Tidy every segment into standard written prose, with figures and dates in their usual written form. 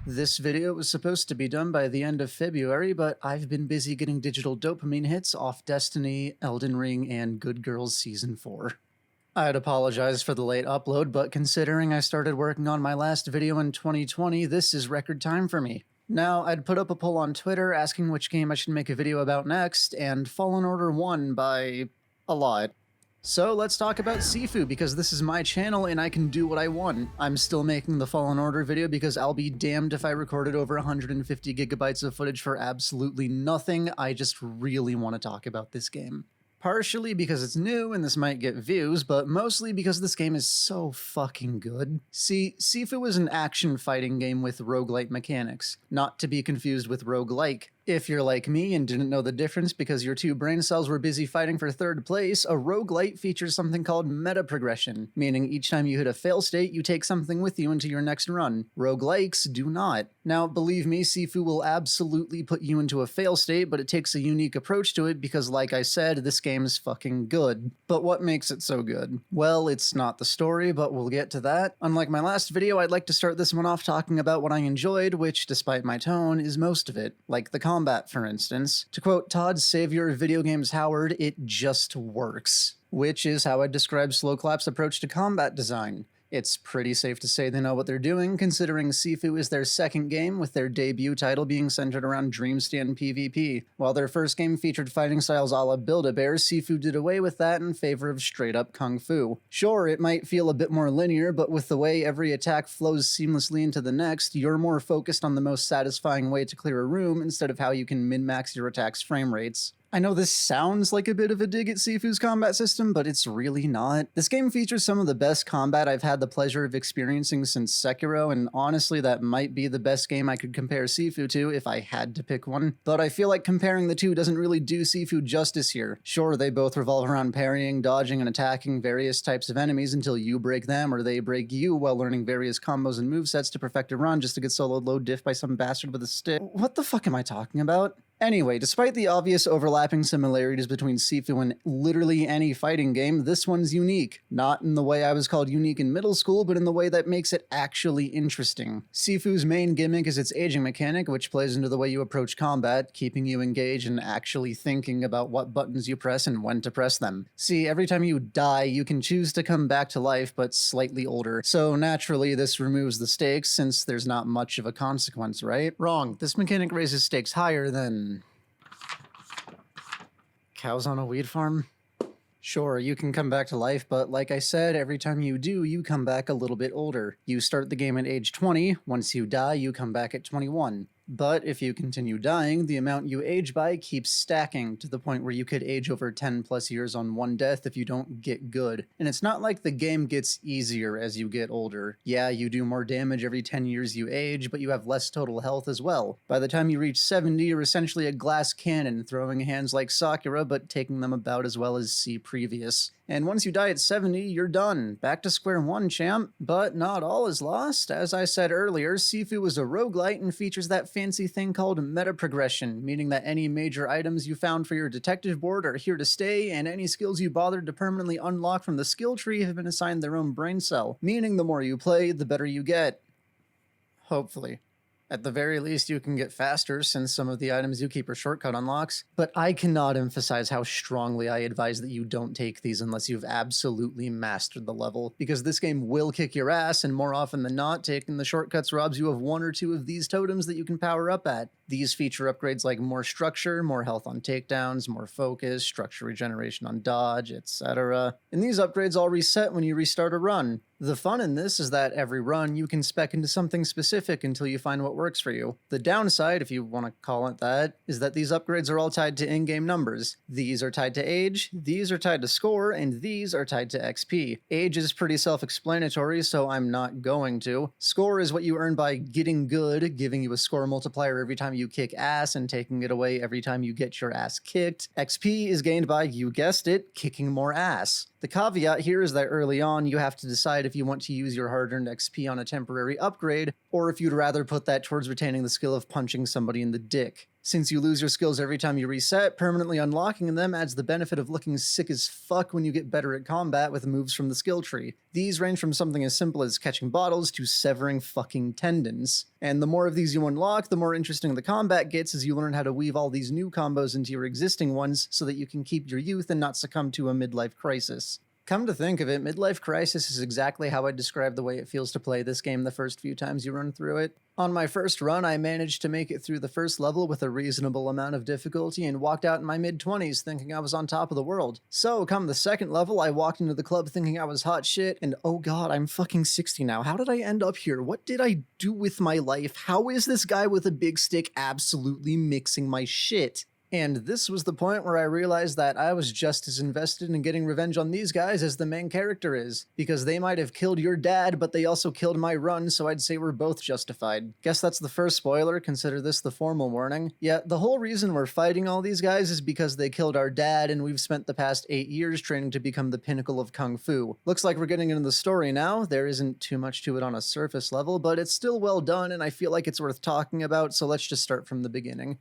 This video was supposed to be done by the end of February, but I've been busy getting digital dopamine hits off Destiny, Elden Ring, and Good Girls Season 4. I'd apologize for the late upload, but considering I started working on my last video in 2020, this is record time for me. Now, I'd put up a poll on Twitter asking which game I should make a video about next, and Fallen Order won by a lot. So let's talk about Sifu, because this is my channel and I can do what I want. I'm still making the Fallen Order video because I'll be damned if I recorded over 150 gigabytes of footage for absolutely nothing. I just really want to talk about this game. Partially because it's new and this might get views, but mostly because this game is so fucking good. See, Sifu is an action fighting game with roguelite mechanics, not to be confused with roguelike. If you're like me and didn't know the difference because your two brain cells were busy fighting for third place, a roguelite features something called meta progression, meaning each time you hit a fail state, you take something with you into your next run. Roguelikes do not. Now, believe me, Sifu will absolutely put you into a fail state, but it takes a unique approach to it because, like I said, this game is fucking good. But what makes it so good? Well, it's not the story, but we'll get to that. Unlike my last video, I'd like to start this one off talking about what I enjoyed, which, despite my tone, is most of it. Like the combat, for instance. To quote Todd's savior of video games Howard, it just works. Which is how I describe Slowclap's approach to combat design. It's pretty safe to say they know what they're doing, considering Sifu is their second game, with their debut title being centered around Dreamstand PvP. While their first game featured fighting styles a la Build-A-Bear, Sifu did away with that in favor of straight-up Kung Fu. Sure, it might feel a bit more linear, but with the way every attack flows seamlessly into the next, you're more focused on the most satisfying way to clear a room instead of how you can min-max your attack's frame rates. I know this sounds like a bit of a dig at Sifu's combat system, but it's really not. This game features some of the best combat I've had the pleasure of experiencing since Sekiro, and honestly that might be the best game I could compare Sifu to if I had to pick one. But I feel like comparing the two doesn't really do Sifu justice here. Sure, they both revolve around parrying, dodging, and attacking various types of enemies until you break them or they break you while learning various combos and movesets to perfect a run just to get soloed low diff by some bastard with a stick. What the fuck am I talking about? Anyway, despite the obvious overlapping similarities between Sifu and literally any fighting game, this one's unique. Not in the way I was called unique in middle school, but in the way that makes it actually interesting. Sifu's main gimmick is its aging mechanic, which plays into the way you approach combat, keeping you engaged and actually thinking about what buttons you press and when to press them. See, every time you die, you can choose to come back to life, but slightly older. So naturally, this removes the stakes, since there's not much of a consequence, right? Wrong. This mechanic raises stakes higher than cows on a weed farm? Sure, you can come back to life, but like I said, every time you do, you come back a little bit older. You start the game at age 20, once you die, you come back at 21. But if you continue dying, the amount you age by keeps stacking to the point where you could age over 10 plus years on one death if you don't get good. And it's not like the game gets easier as you get older. Yeah, you do more damage every 10 years you age, but you have less total health as well. By the time you reach 70, you're essentially a glass cannon, throwing hands like Sakura, but taking them about as well as C previous. And once you die at 70, you're done. Back to square one, champ. But not all is lost. As I said earlier, Sifu is a roguelite and features that fancy thing called meta progression, meaning that any major items you found for your detective board are here to stay, and any skills you bothered to permanently unlock from the skill tree have been assigned their own brain cell, meaning the more you play, the better you get. Hopefully. At the very least, you can get faster, since some of the items you keep are shortcut unlocks. But I cannot emphasize how strongly I advise that you don't take these unless you've absolutely mastered the level, because this game will kick your ass, and more often than not, taking the shortcuts robs you of one or two of these totems that you can power up at. These feature upgrades like more structure, more health on takedowns, more focus, structure regeneration on dodge, etc. And these upgrades all reset when you restart a run. The fun in this is that every run you can spec into something specific until you find what works for you. The downside, if you want to call it that, is that these upgrades are all tied to in-game numbers. These are tied to age, these are tied to score, and these are tied to XP. Age is pretty self-explanatory, so I'm not going to. Score is what you earn by getting good, giving you a score multiplier every time you kick ass and taking it away every time you get your ass kicked. XP is gained by, you guessed it, kicking more ass. The The caveat here is that early on, you have to decide if you want to use your hard-earned XP on a temporary upgrade, or if you'd rather put that towards retaining the skill of punching somebody in the dick. Since you lose your skills every time you reset, permanently unlocking them adds the benefit of looking sick as fuck when you get better at combat with moves from the skill tree. These range from something as simple as catching bottles to severing fucking tendons. And the more of these you unlock, the more interesting the combat gets as you learn how to weave all these new combos into your existing ones so that you can keep your youth and not succumb to a midlife crisis. Come to think of it, midlife crisis is exactly how I describe the way it feels to play this game the first few times you run through it. On my first run, I managed to make it through the first level with a reasonable amount of difficulty and walked out in my mid-20s thinking I was on top of the world. So, come the second level, I walked into the club thinking I was hot shit, and oh god, I'm fucking 60 now. How did I end up here? What did I do with my life? How is this guy with a big stick absolutely mixing my shit? And this was the point where I realized that I was just as invested in getting revenge on these guys as the main character is, because they might have killed your dad, but they also killed my run, so I'd say we're both justified. Guess that's the first spoiler, consider this the formal warning. Yeah, the whole reason we're fighting all these guys is because they killed our dad, and we've spent the past 8 years training to become the pinnacle of Kung Fu. Looks like we're getting into the story now. There isn't too much to it on a surface level, but it's still well done, and I feel like it's worth talking about, so let's just start from the beginning.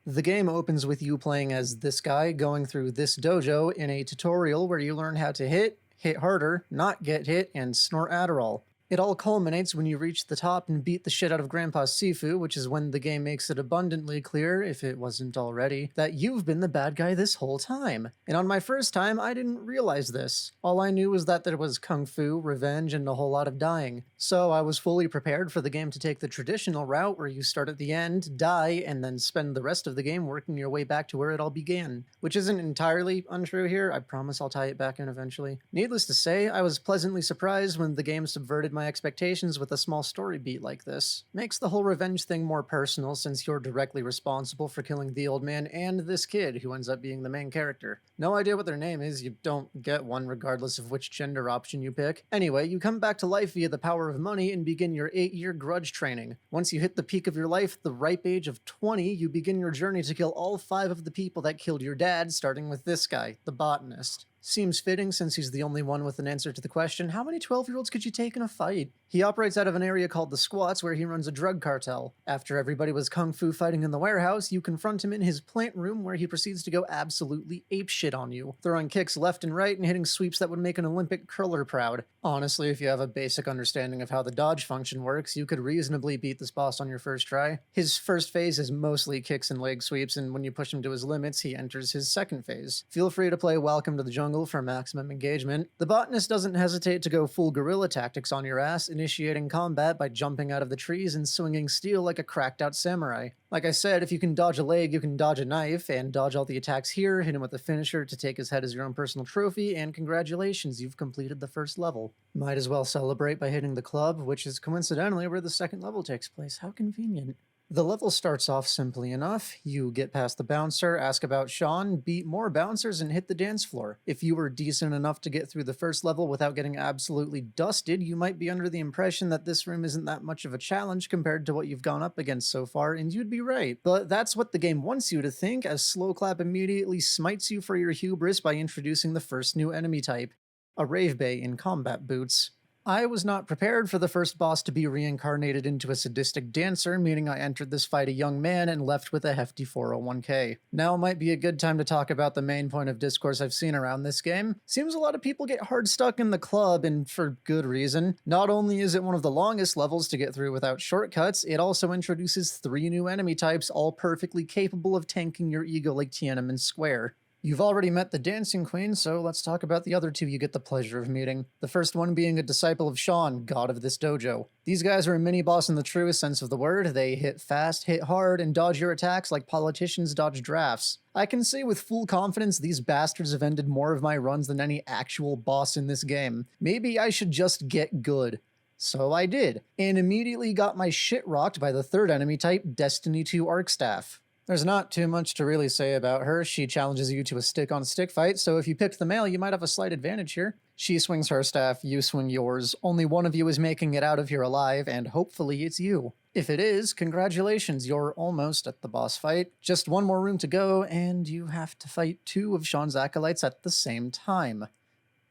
The game opens with you playing as this guy going through this dojo in a tutorial where you learn how to hit harder, not get hit, and snort Adderall. It all culminates when you reach the top and beat the shit out of Grandpa Sifu, which is when the game makes it abundantly clear, if it wasn't already, that you've been the bad guy this whole time. And on my first time, I didn't realize this. All I knew was that there was kung fu, revenge, and a whole lot of dying. So I was fully prepared for the game to take the traditional route where you start at the end, die, and then spend the rest of the game working your way back to where it all began. Which isn't entirely untrue here, I promise I'll tie it back in eventually. Needless to say, I was pleasantly surprised when the game subverted my expectations with a small story beat like this. Makes the whole revenge thing more personal since you're directly responsible for killing the old man and this kid who ends up being the main character. No idea what their name is, you don't get one regardless of which gender option you pick. Anyway, you come back to life via the power of money and begin your 8-year grudge training. Once you hit the peak of your life, the ripe age of 20, you begin your journey to kill all 5 of the people that killed your dad, starting with this guy, the botanist. Seems fitting since he's the only one with an answer to the question, how many 12-year-olds could you take in a fight? He operates out of an area called the Squats where he runs a drug cartel. After everybody was kung fu fighting in the warehouse, you confront him in his plant room where he proceeds to go absolutely apeshit on you, throwing kicks left and right and hitting sweeps that would make an Olympic curler proud. Honestly, if you have a basic understanding of how the dodge function works, you could reasonably beat this boss on your first try. His first phase is mostly kicks and leg sweeps, and when you push him to his limits, he enters his second phase. Feel free to play Welcome to the Jungle for maximum engagement. The botanist doesn't hesitate to go full guerrilla tactics on your ass, initiating combat by jumping out of the trees and swinging steel like a cracked out samurai. Like I said, if you can dodge a leg, you can dodge a knife, and dodge all the attacks here, hit him with a finisher to take his head as your own personal trophy, and congratulations, you've completed the first level. Might as well celebrate by hitting the club, which is coincidentally where the second level takes place. How convenient. The level starts off simply enough. You get past the bouncer, ask about Sean, beat more bouncers, and hit the dance floor. If you were decent enough to get through the first level without getting absolutely dusted, you might be under the impression that this room isn't that much of a challenge compared to what you've gone up against so far, and you'd be right. But that's what the game wants you to think, as Slowclap immediately smites you for your hubris by introducing the first new enemy type, a Rave Bay in combat boots. I was not prepared for the first boss to be reincarnated into a sadistic dancer, meaning I entered this fight a young man and left with a hefty 401k. Now might be a good time to talk about the main point of discourse I've seen around this game. Seems a lot of people get hard stuck in the club, and for good reason. Not only is it one of the longest levels to get through without shortcuts, it also introduces 3 new enemy types, all perfectly capable of tanking your ego like Tiananmen Square. You've already met the Dancing Queen, so let's talk about the other 2 you get the pleasure of meeting. The first one being a disciple of Sean, god of this dojo. These guys are a mini-boss in the truest sense of the word. They hit fast, hit hard, and dodge your attacks like politicians dodge drafts. I can say with full confidence these bastards have ended more of my runs than any actual boss in this game. Maybe I should just get good. So I did, and immediately got my shit rocked by the third enemy type, Destiny 2 Arcstaff. There's not too much to really say about her. She challenges you to a stick-on-stick fight, so if you picked the male, you might have a slight advantage here. She swings her staff, you swing yours. Only one of you is making it out of here alive, and hopefully it's you. If it is, congratulations, you're almost at the boss fight. Just one more room to go, and you have to fight 2 of Sean's acolytes at the same time.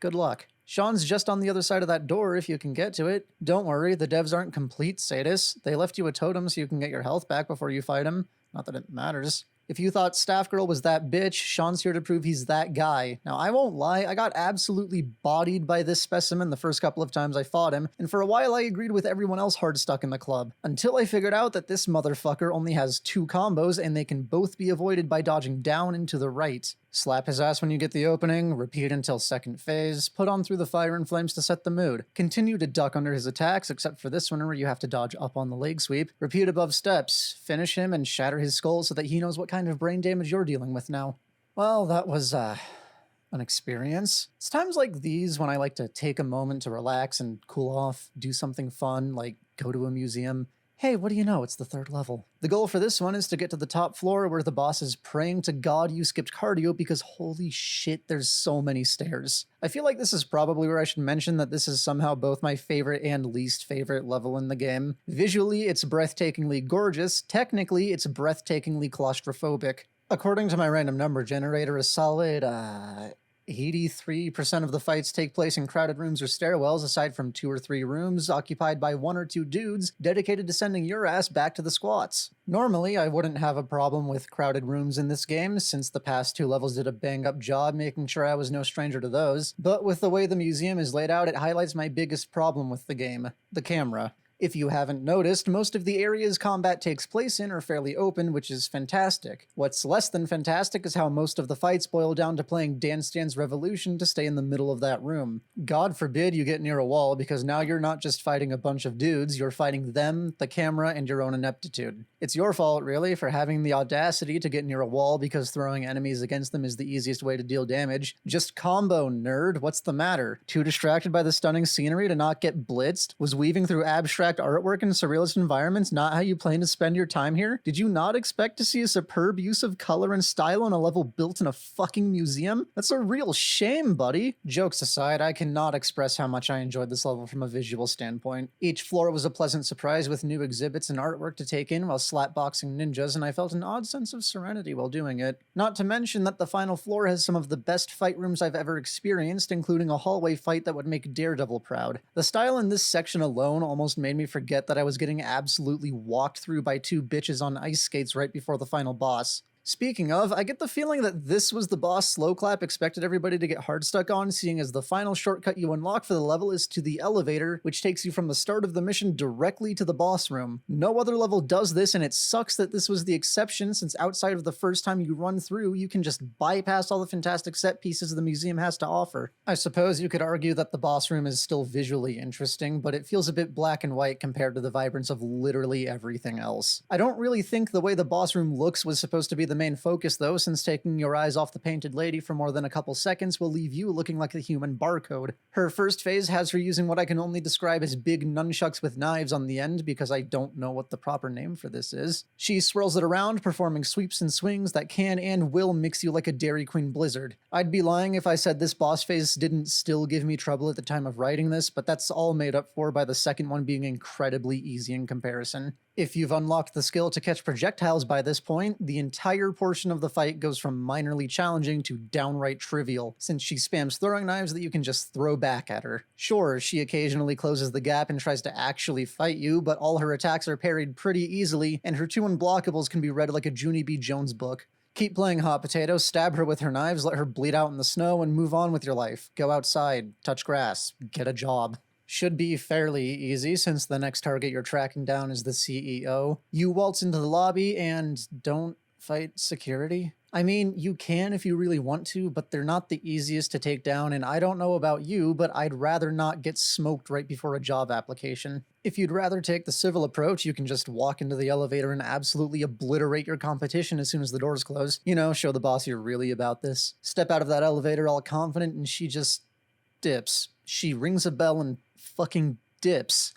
Good luck. Sean's just on the other side of that door if you can get to it. Don't worry, the devs aren't complete sadists. They left you a totem so you can get your health back before you fight him. Not that it matters. If you thought Staff Girl was that bitch, Sean's here to prove he's that guy. Now, I won't lie, I got absolutely bodied by this specimen the first couple of times I fought him, and for a while I agreed with everyone else hard stuck in the club, until I figured out that this motherfucker only has 2 combos and they can both be avoided by dodging down and to the right. Slap his ass when you get the opening, repeat until second phase, put on through the fire and flames to set the mood. Continue to duck under his attacks, except for this one where you have to dodge up on the leg sweep. Repeat above steps, finish him and shatter his skull so that he knows what kind of brain damage you're dealing with now. Well, that was, an experience. It's times like these when I like to take a moment to relax and cool off, do something fun, like go to a museum. Hey, what do you know? It's the 3rd level. The goal for this one is to get to the top floor where the boss is praying to God you skipped cardio because holy shit, there's so many stairs. I feel like this is probably where I should mention that this is somehow both my favorite and least favorite level in the game. Visually, it's breathtakingly gorgeous. Technically, it's breathtakingly claustrophobic. According to my random number generator, a solid, 83% of the fights take place in crowded rooms or stairwells, aside from 2 or 3 rooms occupied by 1 or 2 dudes dedicated to sending your ass back to the squats. Normally, I wouldn't have a problem with crowded rooms in this game, since the past 2 levels did a bang-up job making sure I was no stranger to those, but with the way the museum is laid out, it highlights my biggest problem with the game: the camera. If you haven't noticed, most of the areas combat takes place in are fairly open, which is fantastic. What's less than fantastic is how most of the fights boil down to playing Dance Dance Revolution to stay in the middle of that room. God forbid you get near a wall, because now you're not just fighting a bunch of dudes, you're fighting them, the camera, and your own ineptitude. It's your fault, really, for having the audacity to get near a wall because throwing enemies against them is the easiest way to deal damage. Just combo, nerd. What's the matter? Too distracted by the stunning scenery to not get blitzed? Was weaving through abstract artwork in surrealist environments not how you plan to spend your time here? Did you not expect to see a superb use of color and style on a level built in a fucking museum? That's a real shame, buddy. Jokes aside, I cannot express how much I enjoyed this level from a visual standpoint. Each floor was a pleasant surprise with new exhibits and artwork to take in while slapboxing ninjas, and I felt an odd sense of serenity while doing it. Not to mention that the final floor has some of the best fight rooms I've ever experienced, including a hallway fight that would make Daredevil proud. The style in this section alone almost made me forget that I was getting absolutely walked through by 2 bitches on ice skates right before the final boss. Speaking of, I get the feeling that this was the boss Slowclap expected everybody to get hard stuck on, seeing as the final shortcut you unlock for the level is to the elevator, which takes you from the start of the mission directly to the boss room. No other level does this, and it sucks that this was the exception, since outside of the first time you run through, you can just bypass all the fantastic set pieces the museum has to offer. I suppose you could argue that the boss room is still visually interesting, but it feels a bit black and white compared to the vibrance of literally everything else. I don't really think the way the boss room looks was supposed to be the main focus though, since taking your eyes off the painted lady for more than a couple seconds will leave you looking like a human barcode. Her first phase has her using what I can only describe as big nunchucks with knives on the end, because I don't know what the proper name for this is. She swirls it around, performing sweeps and swings that can and will mix you like a Dairy Queen blizzard. I'd be lying if I said this boss phase didn't still give me trouble at the time of writing this, but that's all made up for by the second one being incredibly easy in comparison. If you've unlocked the skill to catch projectiles by this point, the entire portion of the fight goes from minorly challenging to downright trivial, since she spams throwing knives that you can just throw back at her. Sure, she occasionally closes the gap and tries to actually fight you, but all her attacks are parried pretty easily, and her 2 unblockables can be read like a Junie B. Jones book. Keep playing hot potato, stab her with her knives, let her bleed out in the snow, and move on with your life. Go outside, touch grass, get a job. Should be fairly easy, since the next target you're tracking down is the CEO. You waltz into the lobby and don't fight security. I mean, you can if you really want to, but they're not the easiest to take down, and I don't know about you, but I'd rather not get smoked right before a job application. If you'd rather take the civil approach, you can just walk into the elevator and absolutely obliterate your competition as soon as the doors close. You know, show the boss you're really about this. Step out of that elevator all confident and she just dips. She rings a bell and fucking dips.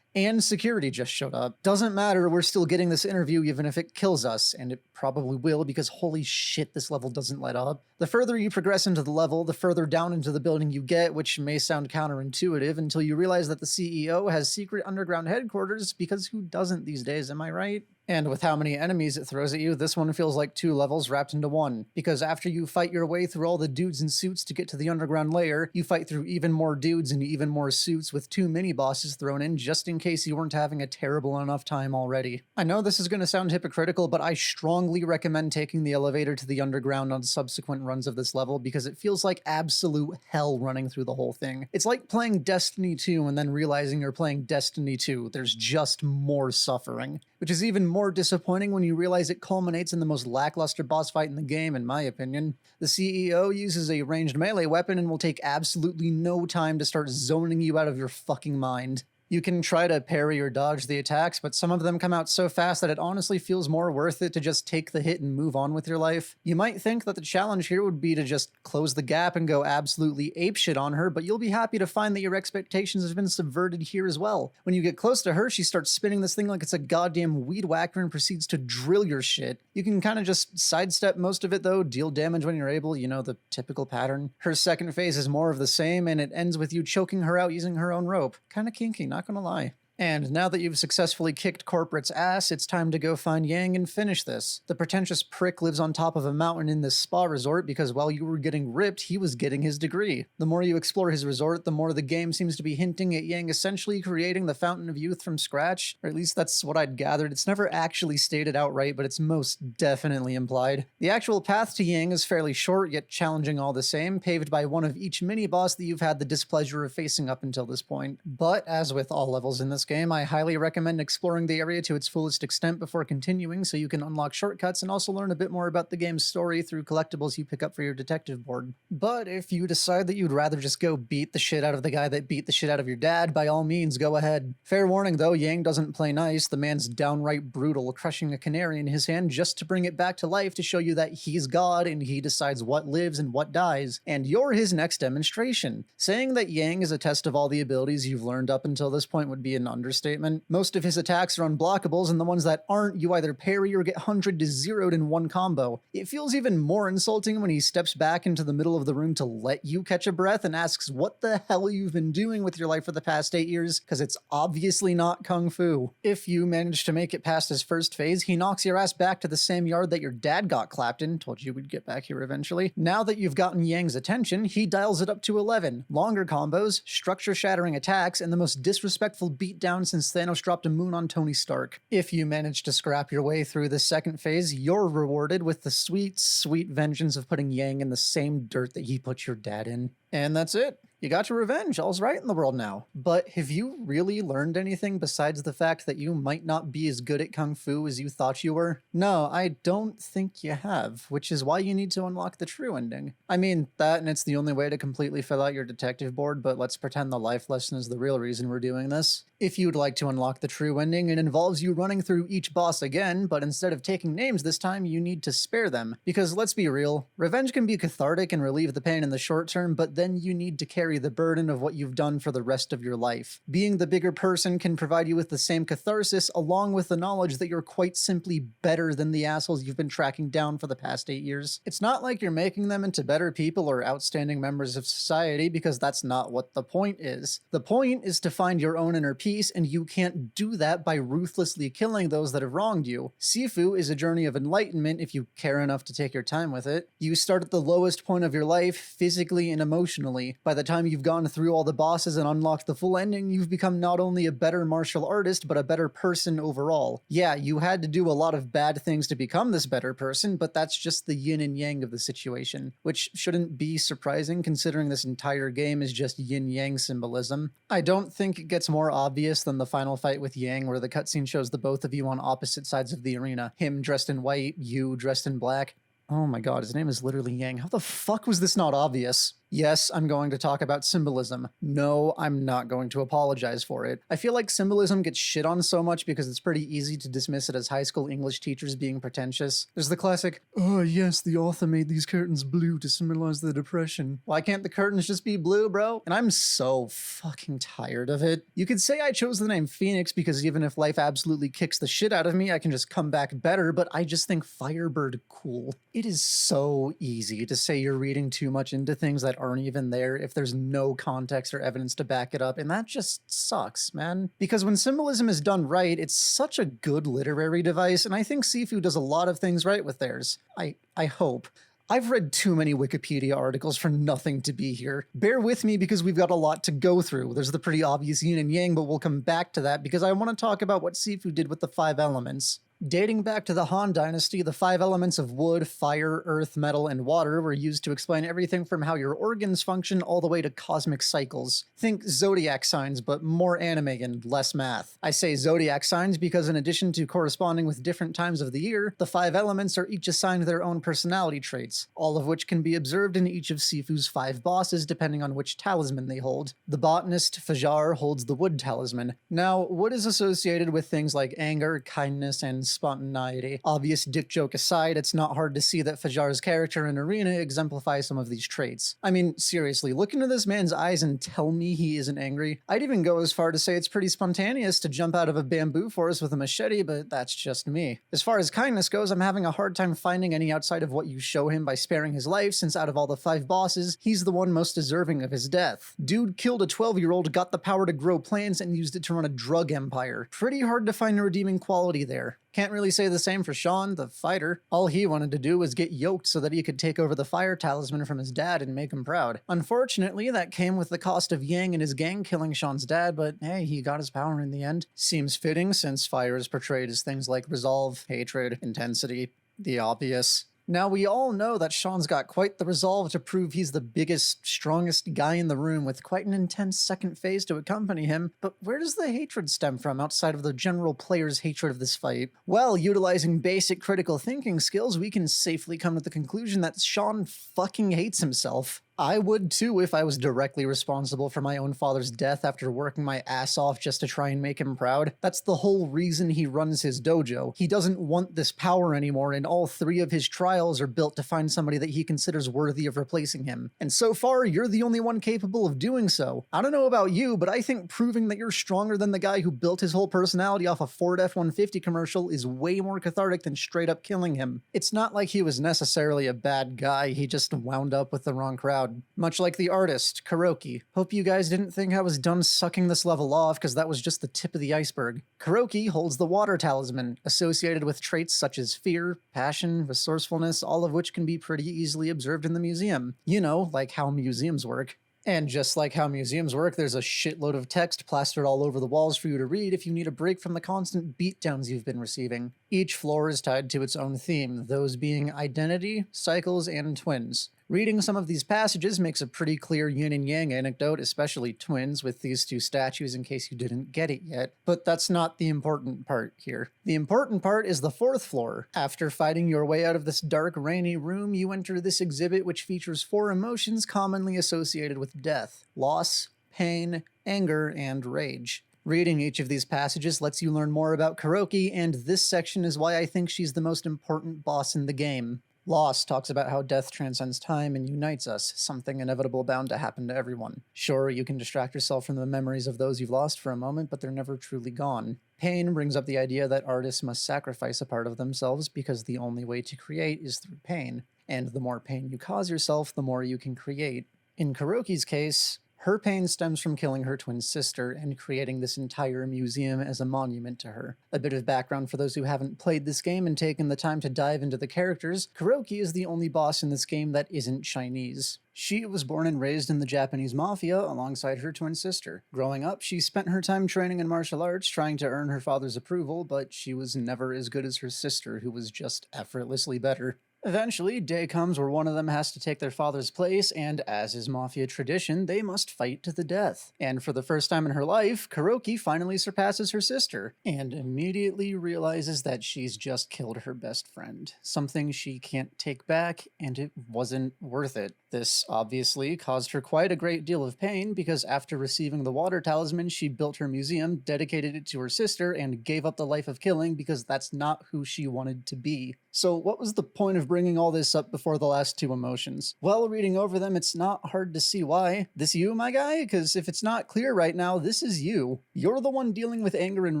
And security just showed up. Doesn't matter, we're still getting this interview even if it kills us, and it probably will because holy shit, this level doesn't let up. The further you progress into the level, the further down into the building you get, which may sound counterintuitive until you realize that the CEO has secret underground headquarters, because who doesn't these days, am I right? And with how many enemies it throws at you, this one feels like 2 levels wrapped into one. Because after you fight your way through all the dudes in suits to get to the underground layer, you fight through even more dudes and even more suits with 2 mini-bosses thrown in just in case you weren't having a terrible enough time already. I know this is going to sound hypocritical, but I strongly recommend taking the elevator to the underground on subsequent runs of this level because it feels like absolute hell running through the whole thing. It's like playing Destiny 2 and then realizing you're playing Destiny 2. There's just more suffering. Which is even more disappointing when you realize it culminates in the most lackluster boss fight in the game, in my opinion. The CEO uses a ranged melee weapon and will take absolutely no time to start zoning you out of your fucking mind. You can try to parry or dodge the attacks, but some of them come out so fast that it honestly feels more worth it to just take the hit and move on with your life. You might think that the challenge here would be to just close the gap and go absolutely apeshit on her, but you'll be happy to find that your expectations have been subverted here as well. When you get close to her, she starts spinning this thing like it's a goddamn weed whacker and proceeds to drill your shit. You can kind of just sidestep most of it though, deal damage when you're able, you know, the typical pattern. Her second phase is more of the same, and it ends with you choking her out using her own rope. Kinda kinky, not gonna lie. And now that you've successfully kicked Corporate's ass, it's time to go find Yang and finish this. The pretentious prick lives on top of a mountain in this spa resort because while you were getting ripped, he was getting his degree. The more you explore his resort, the more the game seems to be hinting at Yang essentially creating the Fountain of Youth from scratch, or at least that's what I'd gathered. It's never actually stated outright, but it's most definitely implied. The actual path to Yang is fairly short, yet challenging all the same, paved by one of each mini-boss that you've had the displeasure of facing up until this point. But, as with all levels in this game, I highly recommend exploring the area to its fullest extent before continuing so you can unlock shortcuts and also learn a bit more about the game's story through collectibles you pick up for your detective board. But if you decide that you'd rather just go beat the shit out of the guy that beat the shit out of your dad, by all means, go ahead. Fair warning though, Yang doesn't play nice. The man's downright brutal, crushing a canary in his hand just to bring it back to life to show you that he's God and he decides what lives and what dies. And you're his next demonstration. Saying that Yang is a test of all the abilities you've learned up until this point would be an understatement. Most of his attacks are unblockables, and the ones that aren't, you either parry or get 100 to 0'd in one combo. It feels even more insulting when he steps back into the middle of the room to let you catch a breath and asks what the hell you've been doing with your life for the past 8 years, because it's obviously not Kung Fu. If you manage to make it past his first phase, he knocks your ass back to the same yard that your dad got clapped in. Told you we'd get back here eventually. Now that you've gotten Yang's attention, he dials it up to 11. Longer combos, structure-shattering attacks, and the most disrespectful beatdown since Thanos dropped a moon on Tony Stark. If you manage to scrap your way through the second phase, you're rewarded with the sweet, sweet vengeance of putting Yang in the same dirt that he put your dad in. And that's it. You got your revenge, all's right in the world now. But have you really learned anything besides the fact that you might not be as good at Kung Fu as you thought you were? No, I don't think you have, which is why you need to unlock the true ending. I mean, that and it's the only way to completely fill out your detective board, but let's pretend the life lesson is the real reason we're doing this. If you'd like to unlock the true ending, it involves you running through each boss again, but instead of taking names this time, you need to spare them. Because let's be real, revenge can be cathartic and relieve the pain in the short term, but then you need to carry the burden of what you've done for the rest of your life. Being the bigger person can provide you with the same catharsis, along with the knowledge that you're quite simply better than the assholes you've been tracking down for the past 8 years. It's not like you're making them into better people or outstanding members of society, because that's not what the point is. The point is to find your own inner peace, and you can't do that by ruthlessly killing those that have wronged you. Sifu is a journey of enlightenment if you care enough to take your time with it. You start at the lowest point of your life, physically and emotionally. By the time you've gone through all the bosses and unlocked the full ending, you've become not only a better martial artist, but a better person overall. Yeah, you had to do a lot of bad things to become this better person, but that's just the yin and yang of the situation, which shouldn't be surprising considering this entire game is just yin-yang symbolism. I don't think it gets more obvious than the final fight with Yang, where the cutscene shows the both of you on opposite sides of the arena. Him dressed in white, you dressed in black. Oh my god, his name is literally Yang. How the fuck was this not obvious? Yes, I'm going to talk about symbolism. No, I'm not going to apologize for it. I feel like symbolism gets shit on so much because it's pretty easy to dismiss it as high school English teachers being pretentious. There's the classic, oh yes, the author made these curtains blue to symbolize the depression. Why can't the curtains just be blue, bro? And I'm so fucking tired of it. You could say I chose the name Phoenix because even if life absolutely kicks the shit out of me, I can just come back better, but I just think Firebird cool. It is so easy to say you're reading too much into things that aren't even there if there's no context or evidence to back it up, and that just sucks, man. Because when symbolism is done right, it's such a good literary device, and I think Sifu does a lot of things right with theirs. I hope. I've read too many Wikipedia articles for nothing to be here. Bear with me because we've got a lot to go through. There's the pretty obvious yin and yang, but we'll come back to that because I want to talk about what Sifu did with the 5 elements. Dating back to the Han Dynasty, the 5 elements of wood, fire, earth, metal, and water were used to explain everything from how your organs function all the way to cosmic cycles. Think zodiac signs, but more anime and less math. I say zodiac signs because in addition to corresponding with different times of the year, the 5 elements are each assigned their own personality traits, all of which can be observed in each of Sifu's 5 bosses depending on which talisman they hold. The botanist, Fajar, holds the wood talisman. Now, wood is associated with things like anger, kindness, and spontaneity. Obvious dick joke aside, it's not hard to see that Fajar's character in Arena exemplifies some of these traits. I mean, seriously, look into this man's eyes and tell me he isn't angry. I'd even go as far to say it's pretty spontaneous to jump out of a bamboo forest with a machete, but that's just me. As far as kindness goes, I'm having a hard time finding any outside of what you show him by sparing his life, since out of all the 5 bosses, he's the one most deserving of his death. Dude killed a 12-year-old, got the power to grow plants, and used it to run a drug empire. Pretty hard to find a redeeming quality there. Can't really say the same for Sean, the fighter. All he wanted to do was get yoked so that he could take over the fire talisman from his dad and make him proud. Unfortunately, that came with the cost of Yang and his gang killing Sean's dad, but hey, he got his power in the end. Seems fitting since fire is portrayed as things like resolve, hatred, intensity, the obvious. Now, we all know that Sean's got quite the resolve to prove he's the biggest, strongest guy in the room with quite an intense second phase to accompany him, but where does the hatred stem from outside of the general player's hatred of this fight? Well, utilizing basic critical thinking skills, we can safely come to the conclusion that Sean fucking hates himself. I would too if I was directly responsible for my own father's death after working my ass off just to try and make him proud. That's the whole reason he runs his dojo. He doesn't want this power anymore, and all 3 of his trials are built to find somebody that he considers worthy of replacing him. And so far, you're the only one capable of doing so. I don't know about you, but I think proving that you're stronger than the guy who built his whole personality off a Ford F-150 commercial is way more cathartic than straight up killing him. It's not like he was necessarily a bad guy, he just wound up with the wrong crowd. Much like the artist, Kuroki. Hope you guys didn't think I was done sucking this level off, because that was just the tip of the iceberg. Kuroki holds the water talisman, associated with traits such as fear, passion, resourcefulness, all of which can be pretty easily observed in the museum. You know, like how museums work. And just like how museums work, there's a shitload of text plastered all over the walls for you to read if you need a break from the constant beatdowns you've been receiving. Each floor is tied to its own theme, those being identity, cycles, and twins. Reading some of these passages makes a pretty clear yin and yang anecdote, especially twins, with these 2 statues in case you didn't get it yet. But that's not the important part here. The important part is the 4th floor. After fighting your way out of this dark, rainy room, you enter this exhibit which features 4 emotions commonly associated with death: loss, pain, anger, and rage. Reading each of these passages lets you learn more about Kuroki, and this section is why I think she's the most important boss in the game. Loss talks about how death transcends time and unites us, something inevitable bound to happen to everyone. Sure, you can distract yourself from the memories of those you've lost for a moment, but they're never truly gone. Pain brings up the idea that artists must sacrifice a part of themselves because the only way to create is through pain, and the more pain you cause yourself, the more you can create. In Kuroki's case, her pain stems from killing her twin sister and creating this entire museum as a monument to her. A bit of background for those who haven't played this game and taken the time to dive into the characters: Kuroki is the only boss in this game that isn't Chinese. She was born and raised in the Japanese mafia alongside her twin sister. Growing up, she spent her time training in martial arts, trying to earn her father's approval, but she was never as good as her sister, who was just effortlessly better. Eventually, day comes where one of them has to take their father's place, and as is mafia tradition, they must fight to the death. And for the first time in her life, Kuroki finally surpasses her sister, and immediately realizes that she's just killed her best friend. Something she can't take back, and it wasn't worth it. This obviously caused her quite a great deal of pain, because after receiving the water talisman, she built her museum, dedicated it to her sister, and gave up the life of killing because that's not who she wanted to be. So what was the point of bringing all this up before the last 2 emotions? Well, reading over them, it's not hard to see why. This you, my guy? Because if it's not clear right now, this is you. You're the one dealing with anger and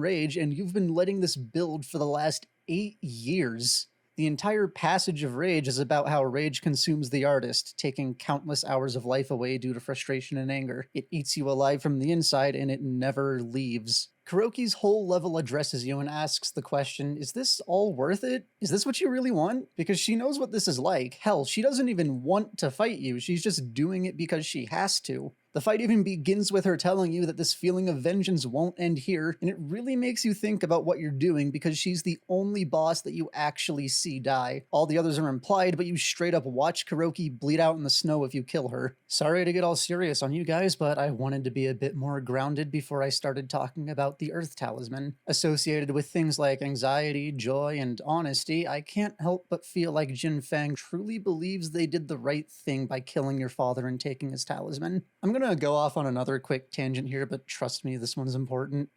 rage, and you've been letting this build for the last 8 years. The entire passage of Rage is about how rage consumes the artist, taking countless hours of life away due to frustration and anger. It eats you alive from the inside and it never leaves. Kuroki's whole level addresses you and asks the question, is this all worth it? Is this what you really want? Because she knows what this is like. Hell, she doesn't even want to fight you, she's just doing it because she has to. The fight even begins with her telling you that this feeling of vengeance won't end here, and it really makes you think about what you're doing because she's the only boss that you actually see die. All the others are implied, but you straight up watch Kuroki bleed out in the snow if you kill her. Sorry to get all serious on you guys, but I wanted to be a bit more grounded before I started talking about the Earth Talisman. Associated with things like anxiety, joy, and honesty, I can't help but feel like Jin Fang truly believes they did the right thing by killing your father and taking his talisman. I'm gonna go off on another quick tangent here, but trust me, this one's important.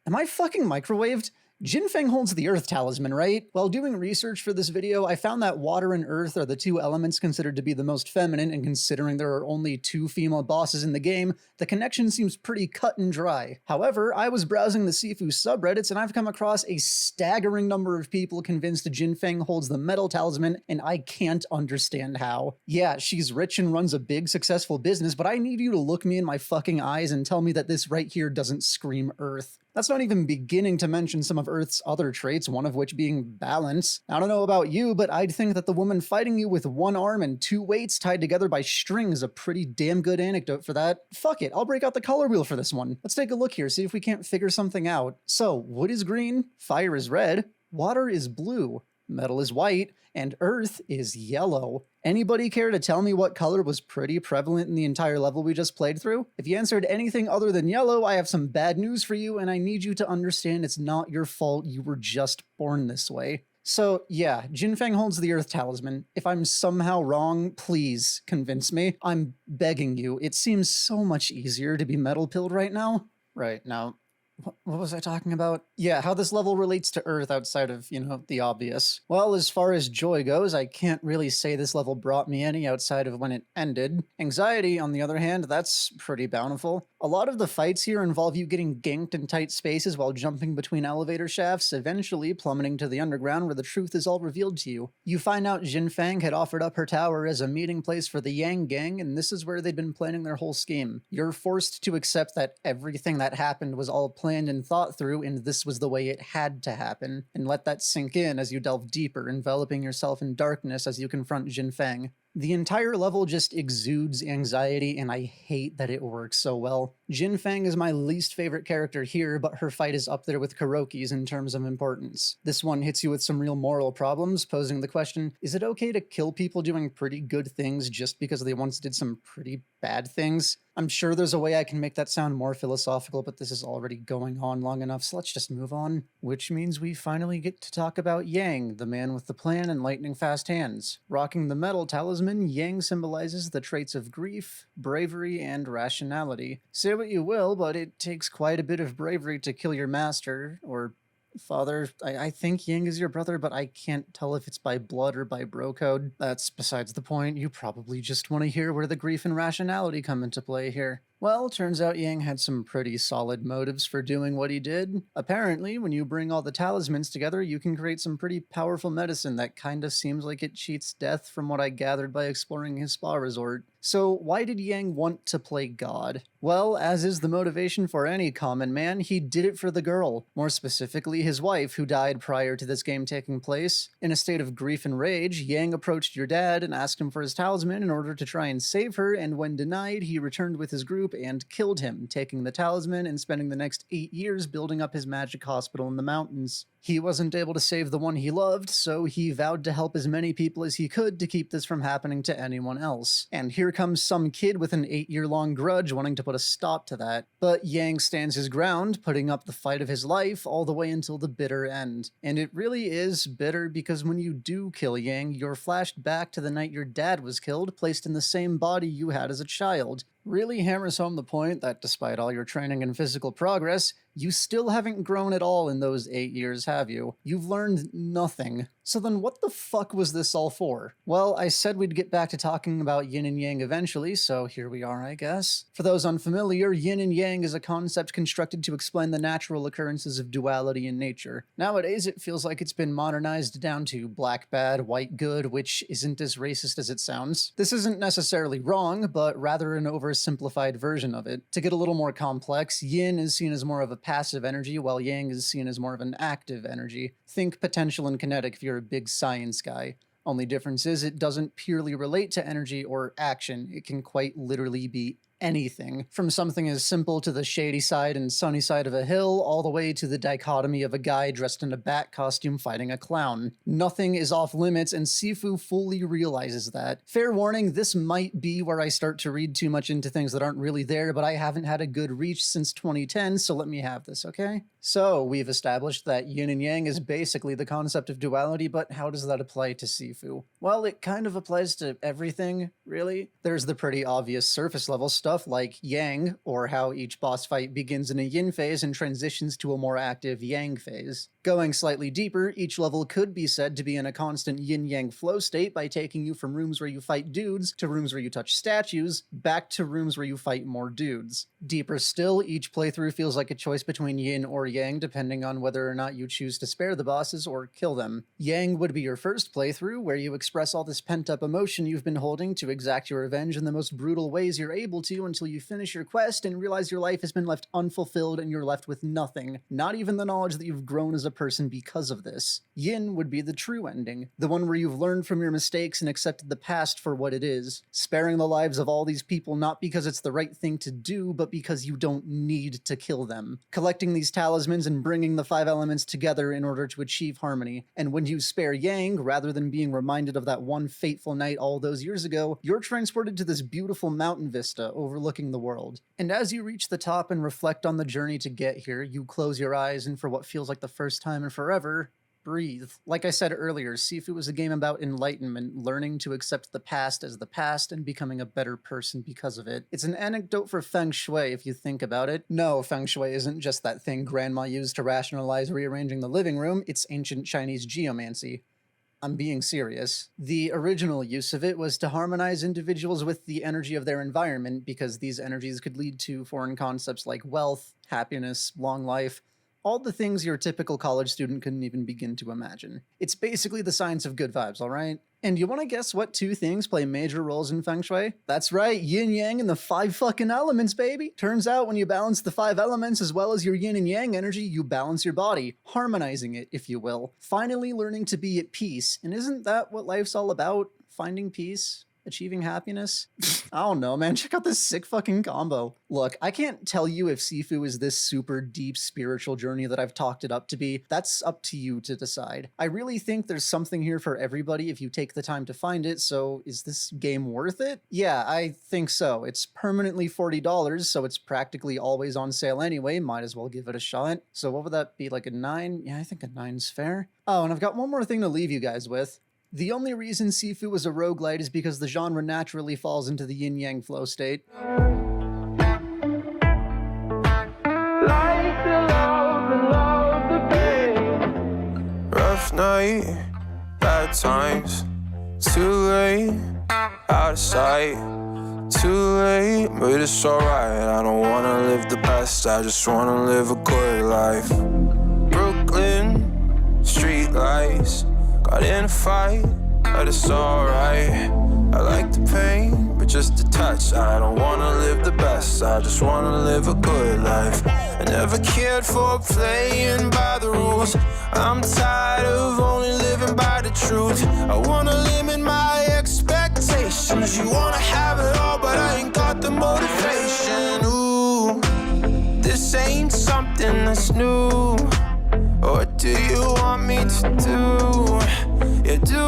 Am I fucking microwaved? Jin Fang holds the Earth Talisman, right? While doing research for this video, I found that water and earth are the two elements considered to be the most feminine, and considering there are only 2 female bosses in the game, the connection seems pretty cut and dry. However, I was browsing the Sifu subreddits and I've come across a staggering number of people convinced Jin Fang holds the metal talisman, and I can't understand how. Yeah, she's rich and runs a big, successful business, but I need you to look me in my fucking eyes and tell me that this right here doesn't scream Earth. That's not even beginning to mention some of Earth's other traits, one of which being balance. I don't know about you, but I'd think that the woman fighting you with 1 arm and 2 weights tied together by string is a pretty damn good anecdote for that. Fuck it, I'll break out the color wheel for this one. Let's take a look here, see if we can't figure something out. So, wood is green, fire is red, water is blue, metal is white, and earth is yellow. Anybody care to tell me what color was pretty prevalent in the entire level we just played through? If you answered anything other than yellow, I have some bad news for you, and I need you to understand it's not your fault, you were just born this way. So yeah, Jin Fang holds the Earth Talisman. If I'm somehow wrong, please convince me. I'm begging you. It seems so much easier to be metal pilled right now. Right, now, what was I talking about? Yeah, how this level relates to Earth outside of, the obvious. Well, as far as joy goes, I can't really say this level brought me any outside of when it ended. Anxiety, on the other hand, that's pretty bountiful. A lot of the fights here involve you getting ganked in tight spaces while jumping between elevator shafts, eventually plummeting to the underground where the truth is all revealed to you. You find out Jin Fang had offered up her tower as a meeting place for the Yang Gang, and this is where they'd been planning their whole scheme. You're forced to accept that everything that happened was all planned and thought through, and this was the way it had to happen. And let that sink in as you delve deeper, enveloping yourself in darkness as you confront Jin Fang. The entire level just exudes anxiety, and I hate that it works so well. Jin Fang is my least favorite character here, but her fight is up there with Kuroki's in terms of importance. This one hits you with some real moral problems, posing the question, is it okay to kill people doing pretty good things just because they once did some pretty bad things? I'm sure there's a way I can make that sound more philosophical, but this is already going on long enough, so let's just move on. Which means we finally get to talk about Yang, the man with the plan and lightning-fast hands. Rocking the metal talisman, Yang symbolizes the traits of grief, bravery, and rationality. Say what you will, but it takes quite a bit of bravery to kill your master, or father. I think Yang is your brother, but I can't tell if it's by blood or by bro code. That's besides the point. You probably just want to hear where the grief and rationality come into play here. Well, turns out Yang had some pretty solid motives for doing what he did. Apparently, when you bring all the talismans together, you can create some pretty powerful medicine that kinda seems like it cheats death from what I gathered by exploring his spa resort. So why did Yang want to play God? Well, as is the motivation for any common man, he did it for the girl. More specifically, his wife, who died prior to this game taking place. In a state of grief and rage, Yang approached your dad and asked him for his talisman in order to try and save her, and when denied, he returned with his group and killed him, taking the talisman and spending the next 8 years building up his magic hospital in the mountains. He wasn't able to save the one he loved, so he vowed to help as many people as he could to keep this from happening to anyone else. And here comes some kid with an 8-year-long grudge wanting to put a stop to that. But Yang stands his ground, putting up the fight of his life all the way until the bitter end. And it really is bitter because when you do kill Yang, you're flashed back to the night your dad was killed, placed in the same body you had as a child. really hammers home the point that despite all your training and physical progress, you still haven't grown at all in those 8 years, have you? You've learned nothing. So then what the fuck was this all for? Well, I said we'd get back to talking about yin and yang eventually, so here we are, I guess. For those unfamiliar, yin and yang is a concept constructed to explain the natural occurrences of duality in nature. Nowadays, it feels like it's been modernized down to black bad, white good, which isn't as racist as it sounds. This isn't necessarily wrong, but rather an oversimplified version of it. To get a little more complex, yin is seen as more of a passive energy, while yang is seen as more of an active energy. Think potential and kinetic if you're a big science guy. Only difference is it doesn't purely relate to energy or action. It can quite literally be anything, from something as simple to the shady side and sunny side of a hill, all the way to the dichotomy of a guy dressed in a bat costume fighting a clown. Nothing is off limits, and Sifu fully realizes that. Fair warning, this might be where I start to read too much into things that aren't really there, but I haven't had a good reach since 2010, so let me have this, okay? So, we've established that yin and yang is basically the concept of duality, but how does that apply to Sifu? Well, it kind of applies to everything, really. There's the pretty obvious surface level stuff like yang, or how each boss fight begins in a yin phase and transitions to a more active yang phase. Going slightly deeper, each level could be said to be in a constant yin-yang flow state by taking you from rooms where you fight dudes to rooms where you touch statues, back to rooms where you fight more dudes. Deeper still, each playthrough feels like a choice between yin or yang depending on whether or not you choose to spare the bosses or kill them. Yang would be your first playthrough, where you express all this pent-up emotion you've been holding to exact your revenge in the most brutal ways you're able to until you finish your quest and realize your life has been left unfulfilled and you're left with nothing, not even the knowledge that you've grown as a person because of this. Yin would be the true ending, the one where you've learned from your mistakes and accepted the past for what it is, sparing the lives of all these people not because it's the right thing to do, but because you don't need to kill them. Collecting these talismans and bringing the 5 elements together in order to achieve harmony. And when you spare Yang, rather than being reminded of that one fateful night all those years ago, you're transported to this beautiful mountain vista overlooking the world. And as you reach the top and reflect on the journey to get here, you close your eyes and for what feels like the first time in forever, breathe. Like I said earlier, Sifu is a game about enlightenment, learning to accept the past as the past and becoming a better person because of it. It's an anecdote for Feng Shui if you think about it. No, Feng Shui isn't just that thing grandma used to rationalize rearranging the living room, it's ancient Chinese geomancy. I'm being serious. The original use of it was to harmonize individuals with the energy of their environment because these energies could lead to foreign concepts like wealth, happiness, long life, all the things your typical college student couldn't even begin to imagine. It's basically the science of good vibes, alright? And you wanna guess what 2 things play major roles in Feng Shui? That's right, yin yang and the 5 fucking elements, baby! Turns out when you balance the 5 elements as well as your yin and yang energy, you balance your body, harmonizing it, if you will. Finally learning to be at peace, and isn't that what life's all about? Finding peace? Achieving happiness? I don't know, man. Check out this sick fucking combo. Look, I can't tell you if Sifu is this super deep spiritual journey that I've talked it up to be. That's up to you to decide. I really think there's something here for everybody if you take the time to find it, so is this game worth it? Yeah, I think so. It's permanently $40, so it's practically always on sale anyway. Might as well give it a shot. So what would that be, like a 9? Yeah, I think a 9's fair. Oh, and I've got one more thing to leave you guys with. The only reason Sifu is a roguelite is because the genre naturally falls into the yin-yang flow state. Rough night, bad times, too late, out of sight, too late, but it's alright. I don't wanna live the best, I just wanna live a good life. Brooklyn, street lights, got in a fight, but it's alright. I like the pain, but just a touch. I don't wanna live the best, I just wanna live a good life. I never cared for playing by the rules. I'm tired of only living by the truth. I wanna limit my expectations. You wanna have it all, but I ain't got the motivation. Ooh, this ain't something that's new. What do you want me to do? You do,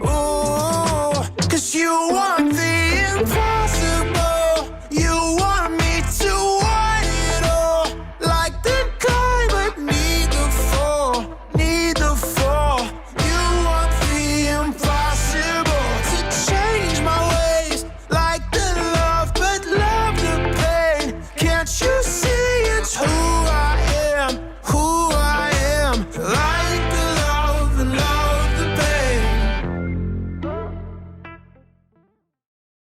ooh, 'cause you want the impossible. You want me to want it all. Like the guy, but need the fall, need the fall. You want the impossible. To change my ways, like the love, to see